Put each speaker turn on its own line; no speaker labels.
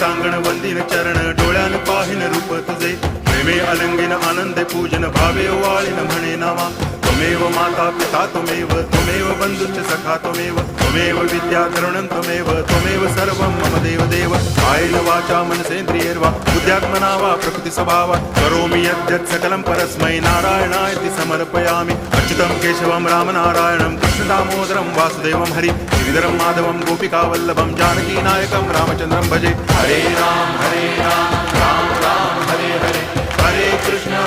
सांगण वंदिन चरण डोळ्यान पाहिन रूप तुझे प्रेमे अलंगिन आनंदे पूजन भावे वाळीन म्हणे नामा त्वमेव माता पिता त्वमेव बंधुश्च सखा त्वमेव विद्या तरुणं त्वमेव सर्वं मम देव कायेन वाचा मनसेन्द्रियैर्वा बुद्ध्यात्मना वा प्रकृति स्वभावात् करोमि यद्यत् सकलं परस्मै नारायणायति समर्पयामि अच्युतं केशवं रामनारायणं कृष्णदामोदरं वासुदेवं हरि गिरिधरं माधवं गोपिकावल्लभं जानकीनायकं रामचन्द्रं भजे हरे राम राम राम हरे हरे हरे कृष्ण